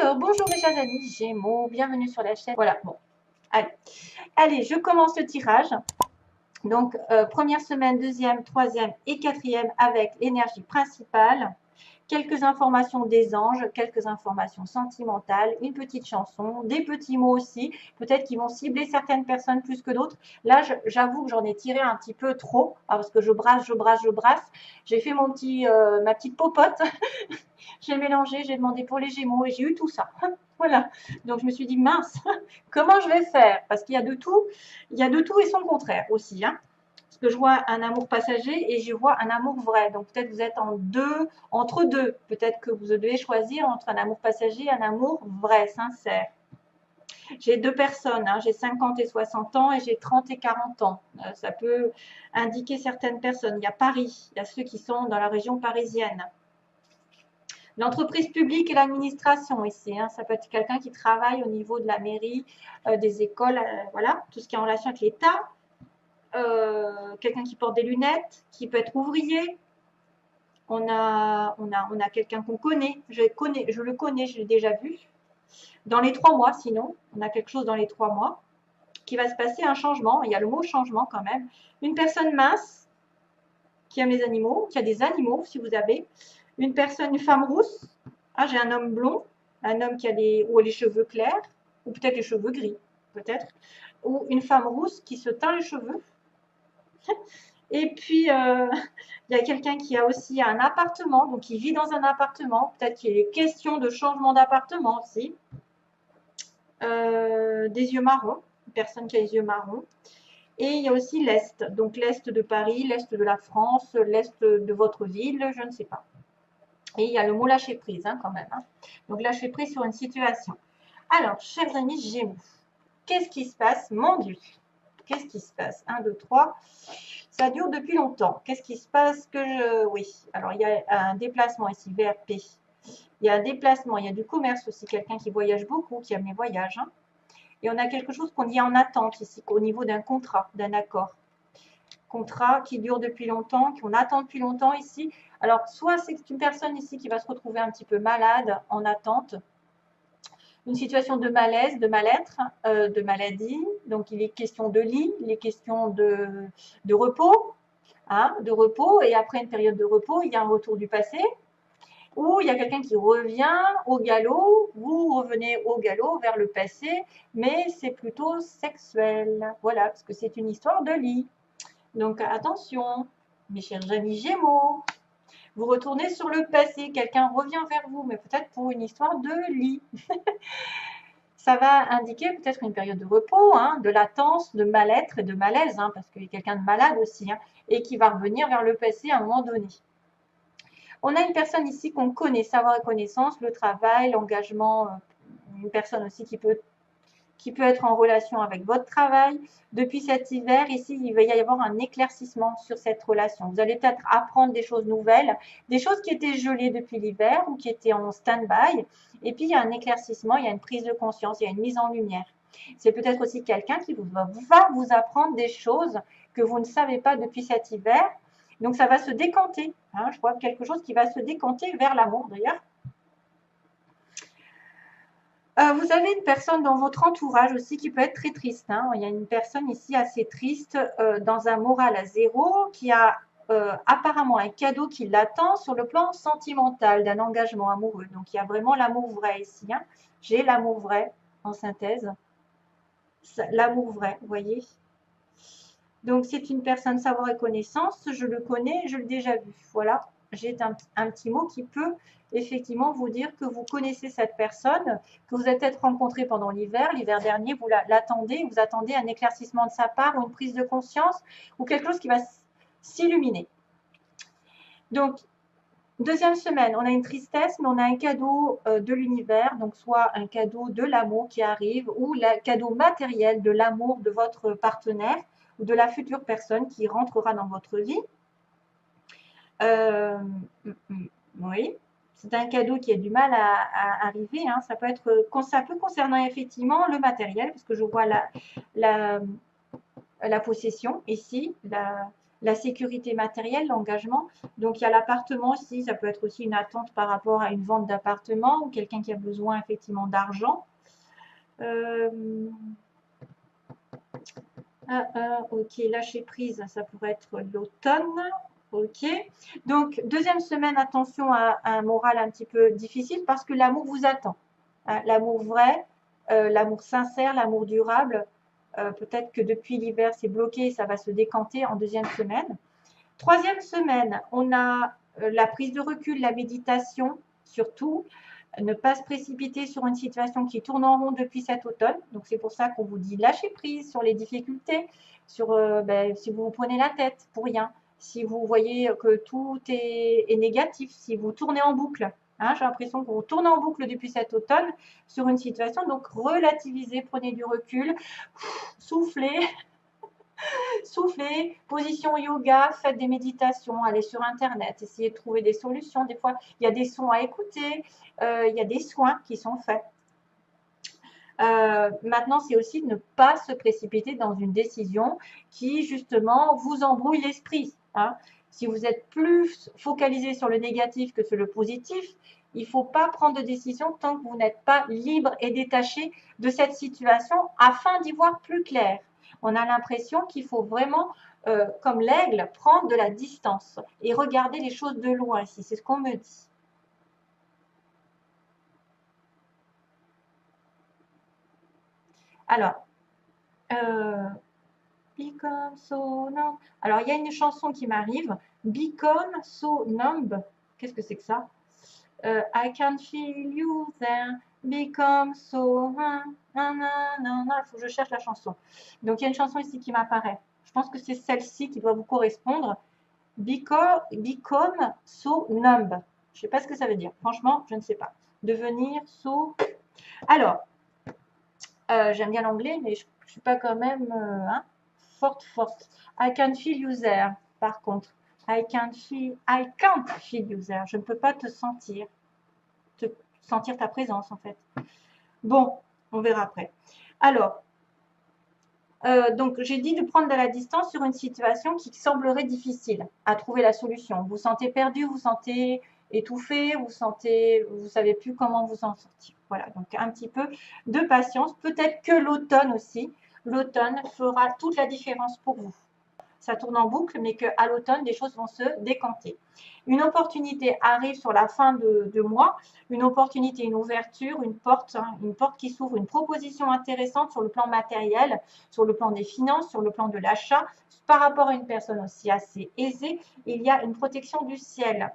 Alors, bonjour mes chers amis Gémeaux, bienvenue sur la chaîne. Voilà, bon, allez, je commence le tirage. Donc, première semaine, deuxième, troisième et quatrième avec l'énergie principale. Quelques informations des anges, quelques informations sentimentales, une petite chanson, des petits mots aussi, peut-être qui vont cibler certaines personnes plus que d'autres. Là, j'avoue que j'en ai tiré un petit peu trop, parce que je brasse. J'ai fait ma petite popote, j'ai mélangé, j'ai demandé pour les Gémeaux et j'ai eu tout ça. Voilà. Donc, je me suis dit, mince, comment je vais faire? Parce qu'il y a de tout, et son contraire aussi, hein. Parce que je vois un amour passager et je vois un amour vrai. Donc peut-être vous êtes entre deux. Peut-être que vous devez choisir entre un amour passager et un amour vrai, sincère. J'ai deux personnes, hein, j'ai 50 et 60 ans et j'ai 30 et 40 ans. Ça peut indiquer certaines personnes. Il y a Paris, il y a ceux qui sont dans la région parisienne. L'entreprise publique et l'administration ici, hein, ça peut être quelqu'un qui travaille au niveau de la mairie, des écoles, voilà, tout ce qui est en relation avec l'État. Quelqu'un qui porte des lunettes, qui peut être ouvrier. On a quelqu'un qu'on connaît. Je le connais, je l'ai déjà vu. Dans les 3 mois, sinon, on a quelque chose dans les 3 mois qui va se passer un changement. Il y a le mot changement quand même. Une personne mince qui aime les animaux, qui a des animaux si vous avez. Une femme rousse. Ah, j'ai un homme blond, un homme qui a les cheveux clairs, ou peut-être les cheveux gris, peut-être. Ou une femme rousse qui se teint les cheveux. Et puis, il y a quelqu'un qui a aussi un appartement, donc qui vit dans un appartement. Peut-être qu'il est question de changement d'appartement aussi. Des yeux marrons, une personne qui a les yeux marrons. Et il y a aussi l'Est, donc l'Est de Paris, l'Est de la France, l'Est de votre ville, je ne sais pas. Et il y a le mot lâcher prise, hein, quand même, hein. Donc lâcher prise sur une situation. Alors, chers amis Gémeaux, qu'est-ce qui se passe? Mon Dieu, qu'est-ce qui se passe? 1, 2, 3. Ça dure depuis longtemps. Qu'est-ce qui se passe Oui, alors il y a un déplacement ici, VRP. Il y a un déplacement, il y a du commerce aussi, quelqu'un qui voyage beaucoup, qui aime les voyages, hein. Et on a quelque chose qu'on y a en attente ici, au niveau d'un contrat, d'un accord. Contrat qui dure depuis longtemps, qu'on attend depuis longtemps ici. Alors, soit c'est une personne ici qui va se retrouver un petit peu malade, en attente, une situation de malaise, de mal-être, de maladie. Donc, il est question de lit, il est question de repos, hein, de repos. Et après une période de repos, il y a un retour du passé. Ou il y a quelqu'un qui revient au galop, vous revenez au galop vers le passé, mais c'est plutôt sexuel. Voilà, parce que c'est une histoire de lit. Donc attention, mes chers amis Gémeaux, vous retournez sur le passé, quelqu'un revient vers vous, mais peut-être pour une histoire de lit. Ça va indiquer peut-être une période de repos, hein, de latence, de mal-être et de malaise, hein, parce qu'il y a quelqu'un de malade aussi, hein, et qui va revenir vers le passé à un moment donné. On a une personne ici qu'on connaît, savoir et connaissance, le travail, l'engagement, une personne aussi qui peut être en relation avec votre travail. Depuis cet hiver, ici, il va y avoir un éclaircissement sur cette relation. Vous allez peut-être apprendre des choses nouvelles, des choses qui étaient gelées depuis l'hiver ou qui étaient en stand-by. Et puis, il y a un éclaircissement, il y a une prise de conscience, il y a une mise en lumière. C'est peut-être aussi quelqu'un qui va vous apprendre des choses que vous ne savez pas depuis cet hiver. Donc, ça va se décanter, hein. Je vois quelque chose qui va se décanter vers l'amour, d'ailleurs. Vous avez une personne dans votre entourage aussi qui peut être très triste, hein. Il y a une personne ici assez triste, dans un moral à 0, qui a apparemment un cadeau qui l'attend sur le plan sentimental, d'un engagement amoureux. Donc, il y a vraiment l'amour vrai ici, hein. J'ai l'amour vrai en synthèse. L'amour vrai, vous voyez. Donc, c'est une personne savoir et connaissance. Je le connais, je l'ai déjà vu. Voilà, j'ai un petit mot qui peut effectivement vous dire que vous connaissez cette personne, que vous êtes peut-être rencontré pendant l'hiver dernier, vous l'attendez, vous attendez un éclaircissement de sa part ou une prise de conscience ou quelque chose qui va s'illuminer. Donc, deuxième semaine, on a une tristesse, mais on a un cadeau de l'univers, donc soit un cadeau de l'amour qui arrive ou le cadeau matériel de l'amour de votre partenaire ou de la future personne qui rentrera dans votre vie. Oui, c'est un cadeau qui a du mal à arriver, hein. Ça peut concerner effectivement le matériel, parce que je vois la possession ici, la sécurité matérielle, l'engagement. Donc, il y a l'appartement aussi, ça peut être aussi une attente par rapport à une vente d'appartement ou quelqu'un qui a besoin effectivement d'argent. Ok, lâcher prise, ça pourrait être l'automne. Ok. Donc, deuxième semaine, attention à un moral un petit peu difficile parce que l'amour vous attend. Hein, l'amour vrai, l'amour sincère, l'amour durable. Peut-être que depuis l'hiver, c'est bloqué et ça va se décanter en deuxième semaine. Troisième semaine, on a la prise de recul, la méditation, surtout. Ne pas se précipiter sur une situation qui tourne en rond depuis cet automne. Donc, c'est pour ça qu'on vous dit lâcher prise sur les difficultés, sur si vous vous prenez la tête pour rien, si vous voyez que tout est négatif, si vous tournez en boucle. Hein, j'ai l'impression que vous tournez en boucle depuis cet automne sur une situation. Donc, relativisez, prenez du recul, soufflez. Soufflez, position yoga, faites des méditations, allez sur Internet, essayez de trouver des solutions. Des fois, il y a des sons à écouter, il y a des soins qui sont faits. Maintenant, c'est aussi de ne pas se précipiter dans une décision qui, justement, vous embrouille l'esprit. Hein. Si vous êtes plus focalisé sur le négatif que sur le positif, il ne faut pas prendre de décision tant que vous n'êtes pas libre et détaché de cette situation afin d'y voir plus clair. On a l'impression qu'il faut vraiment, comme l'aigle, prendre de la distance et regarder les choses de loin ici. C'est ce qu'on me dit. Alors, Become so numb. Alors, il y a une chanson qui m'arrive. Become so numb. Qu'est-ce que c'est que ça? I can feel you there. Become so. Il faut que je cherche la chanson. Donc, il y a une chanson ici qui m'apparaît. Je pense que c'est celle-ci qui doit vous correspondre. Become so numb. Je ne sais pas ce que ça veut dire. Franchement, je ne sais pas. Devenir so. Alors, j'aime bien l'anglais, mais je ne suis pas quand même forte. I can feel you there. Par contre, I can't feel you there. Je ne peux pas te sentir ta présence en fait. Bon, on verra après. Alors, donc j'ai dit de prendre de la distance sur une situation qui semblerait difficile à trouver la solution. Vous sentez perdu, vous sentez étouffé, vous savez plus comment vous en sortir. Voilà, donc un petit peu de patience. Peut-être que l'automne aussi, l'automne fera toute la différence pour vous. Ça tourne en boucle, mais qu'à l'automne, les choses vont se décanter. Une opportunité arrive sur la fin de mois, une opportunité, une ouverture, une porte qui s'ouvre, une proposition intéressante sur le plan matériel, sur le plan des finances, sur le plan de l'achat, par rapport à une personne aussi assez aisée, il y a une protection du ciel.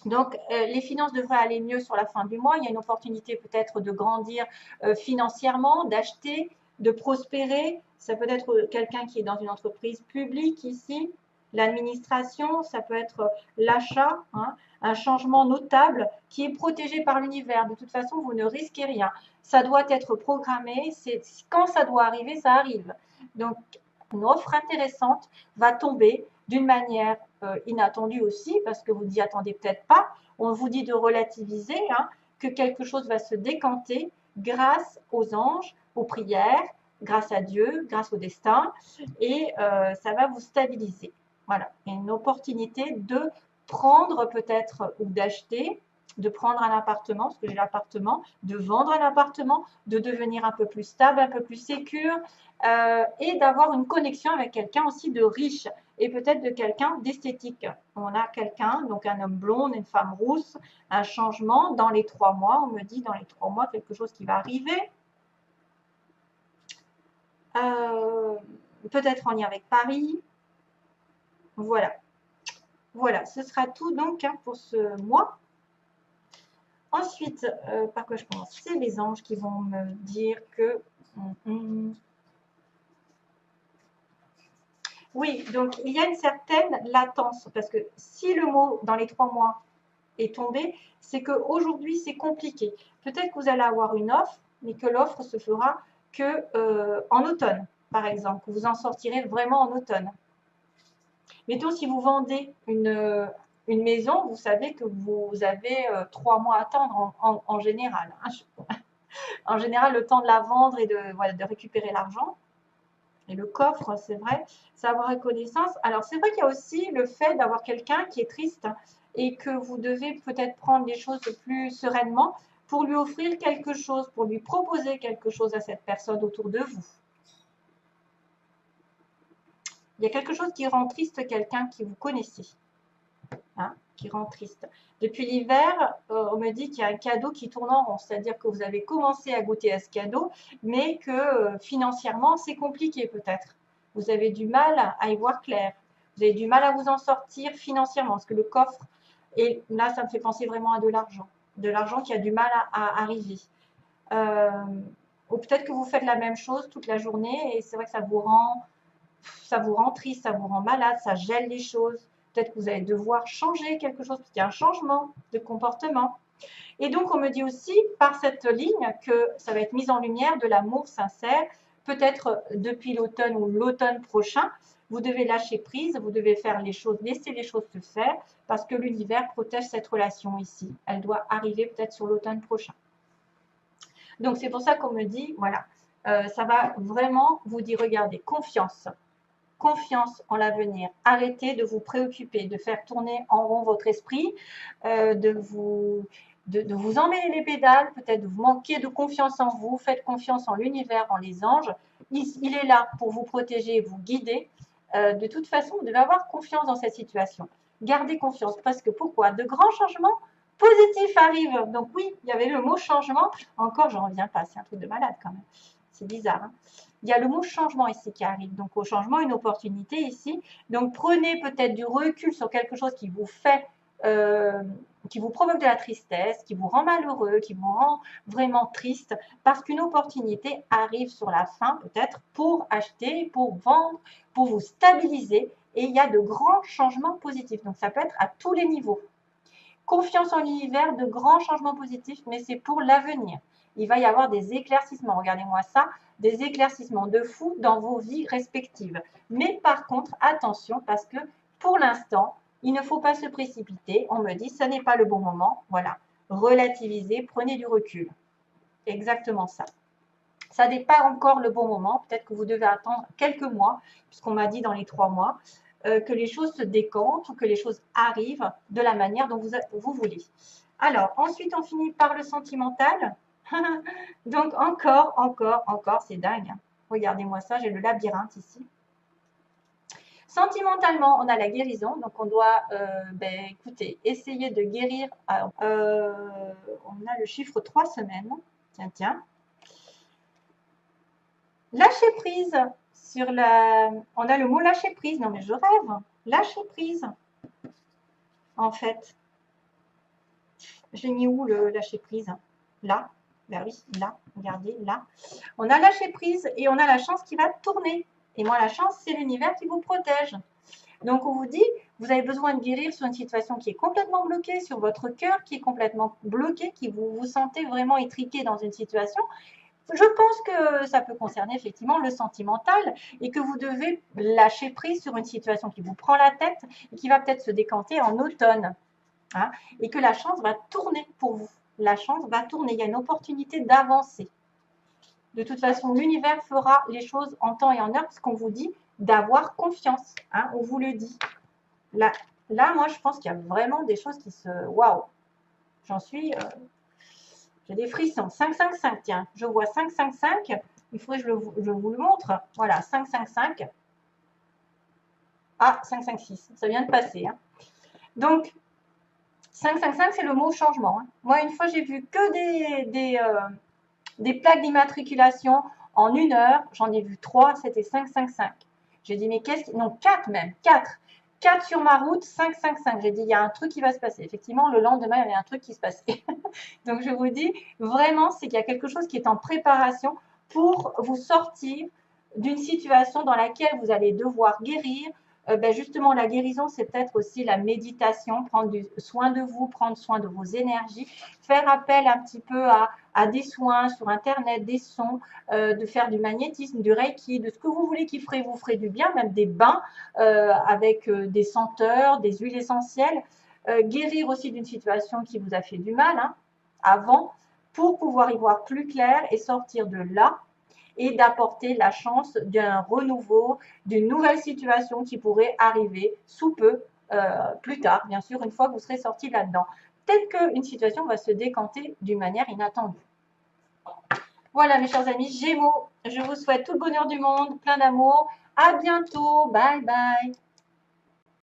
Donc, les finances devraient aller mieux sur la fin du mois. Il y a une opportunité peut-être de grandir financièrement, d'acheter, de prospérer. Ça peut être quelqu'un qui est dans une entreprise publique ici, l'administration, ça peut être l'achat, hein, un changement notable qui est protégé par l'univers. De toute façon, vous ne risquez rien. Ça doit être programmé. Quand ça doit arriver, ça arrive. Donc, une offre intéressante va tomber d'une manière inattendue aussi, parce que vous n'y attendez peut-être pas. On vous dit de relativiser, hein, que quelque chose va se décanter grâce aux anges, aux prières, grâce à Dieu, grâce au destin, et ça va vous stabiliser. Voilà, il y a une opportunité de prendre peut-être ou d'acheter, de prendre un appartement, parce que j'ai l'appartement, de vendre un appartement, de devenir un peu plus stable, un peu plus sécure, et d'avoir une connexion avec quelqu'un aussi de riche et peut-être de quelqu'un d'esthétique. On a quelqu'un, donc un homme blond, une femme rousse, un changement dans les 3 mois. On me dit dans les 3 mois quelque chose qui va arriver. Peut-être en lien avec Paris. Voilà. Voilà, ce sera tout donc pour ce mois. Ensuite, par quoi je commence? C'est les anges qui vont me dire que... Oui, donc il y a une certaine latence, parce que si le mot dans les 3 mois est tombé, c'est qu'aujourd'hui c'est compliqué. Peut-être que vous allez avoir une offre, mais que l'offre se fera que en automne, par exemple, que vous en sortirez vraiment en automne. Mettons, si vous vendez une maison, vous savez que vous avez 3 mois à attendre en général. Hein. En général, le temps de la vendre et de récupérer l'argent. Et le coffre, c'est vrai, savoir reconnaissance. Alors, c'est vrai qu'il y a aussi le fait d'avoir quelqu'un qui est triste et que vous devez peut-être prendre les choses plus sereinement pour lui offrir quelque chose, pour lui proposer quelque chose à cette personne autour de vous. Il y a quelque chose qui rend triste quelqu'un qui vous connaissez, hein, qui rend triste. Depuis l'hiver, on me dit qu'il y a un cadeau qui tourne en rond, c'est-à-dire que vous avez commencé à goûter à ce cadeau, mais que financièrement, c'est compliqué peut-être. Vous avez du mal à y voir clair. Vous avez du mal à vous en sortir financièrement, parce que le coffre, et là, ça me fait penser vraiment à de l'argent qui a du mal à arriver. Ou peut-être que vous faites la même chose toute la journée et c'est vrai que ça vous rend triste, ça vous rend malade, ça gèle les choses. Peut-être que vous allez devoir changer quelque chose, parce qu'il y a un changement de comportement. Et donc, on me dit aussi par cette ligne que ça va être mis en lumière de l'amour sincère. Peut-être depuis l'automne ou l'automne prochain, vous devez lâcher prise, vous devez faire les choses, laisser les choses se faire, parce que l'univers protège cette relation ici. Elle doit arriver peut-être sur l'automne prochain. Donc, c'est pour ça qu'on me dit, voilà, ça va vraiment vous dire, regardez, confiance en l'avenir. Arrêtez de vous préoccuper, de faire tourner en rond votre esprit, de vous emmêler les pédales, peut-être de vous manquer de confiance en vous. Faites confiance en l'univers, en les anges. Il est là pour vous protéger, vous guider. De toute façon, vous devez avoir confiance dans cette situation. Gardez confiance, parce que pourquoi? De grands changements positifs arrivent. Donc oui, il y avait le mot changement. Encore, j'en reviens pas. C'est un truc de malade quand même. C'est bizarre. Hein, il y a le mot changement ici qui arrive. Donc, au changement, une opportunité ici. Donc, prenez peut-être du recul sur quelque chose qui vous fait, qui vous provoque de la tristesse, qui vous rend malheureux, qui vous rend vraiment triste, parce qu'une opportunité arrive sur la fin, peut-être, pour acheter, pour vendre, pour vous stabiliser. Et il y a de grands changements positifs. Donc, ça peut être à tous les niveaux. Confiance en l'univers, de grands changements positifs, mais c'est pour l'avenir. Il va y avoir des éclaircissements, regardez-moi ça, des éclaircissements de fou dans vos vies respectives. Mais par contre, attention, parce que pour l'instant, il ne faut pas se précipiter. On me dit, ce n'est pas le bon moment. Voilà, relativisez, prenez du recul. Exactement ça. Ça n'est pas encore le bon moment. Peut-être que vous devez attendre quelques mois, puisqu'on m'a dit dans les 3 mois, que les choses se décantent ou que les choses arrivent de la manière dont vous voulez. Alors, ensuite, on finit par le sentimental. Donc, encore, c'est dingue. Regardez-moi ça, j'ai le labyrinthe ici. Sentimentalement, on a la guérison. Donc, on doit, écoutez, essayer de guérir. On a le chiffre 3 semaines. Tiens. Lâcher prise. On a le mot lâcher prise. Non, mais je rêve. Lâcher prise. En fait. Je l'ai mis où le lâcher prise? Là. Ben oui, là. Regardez, là. On a lâché prise et on a la chance qui va tourner. Et moi, la chance, c'est l'univers qui vous protège. Donc, on vous dit, vous avez besoin de guérir sur une situation qui est complètement bloquée, sur votre cœur qui est complètement bloqué, qui vous sentez vraiment étriqué dans une situation. Je pense que ça peut concerner effectivement le sentimental et que vous devez lâcher prise sur une situation qui vous prend la tête et qui va peut-être se décanter en automne. Hein, et que la chance va tourner pour vous. La chance va tourner. Il y a une opportunité d'avancer. De toute façon, l'univers fera les choses en temps et en heure parce qu'on vous dit d'avoir confiance. Hein, on vous le dit. Là, moi, je pense qu'il y a vraiment des choses qui se... Waouh! J'en suis... J'ai des frissons. 5-5-5, tiens. Je vois 5-5-5. Il faudrait que je vous le montre. Voilà, 5-5-5. Ah, 5-5-6. Ça vient de passer. Hein. Donc, 5-5-5, c'est le mot changement. Hein. Moi, une fois, j'ai vu que des plaques d'immatriculation en 1 heure. J'en ai vu 3, c'était 5-5-5. J'ai dit, mais qu'est-ce qui... Non, 4 même, 4. 4 sur ma route, 5-5-5. J'ai dit, il y a un truc qui va se passer. Effectivement, le lendemain, il y avait un truc qui se passait. Donc, je vous dis, vraiment, c'est qu'il y a quelque chose qui est en préparation pour vous sortir d'une situation dans laquelle vous allez devoir guérir. Justement, la guérison, c'est peut-être aussi la méditation, prendre soin de vous, prendre soin de vos énergies, faire appel un petit peu à des soins sur Internet, des sons, de faire du magnétisme, du reiki, de ce que vous voulez qui vous ferait du bien, même des bains avec des senteurs, des huiles essentielles. Guérir aussi d'une situation qui vous a fait du mal avant, pour pouvoir y voir plus clair et sortir de là et d'apporter la chance d'un renouveau, d'une nouvelle situation qui pourrait arriver sous peu, plus tard, bien sûr, une fois que vous serez sorti là-dedans. Peut-être qu'une situation va se décanter d'une manière inattendue. Voilà mes chers amis Gémeaux, je vous souhaite tout le bonheur du monde, plein d'amour. À bientôt, bye bye.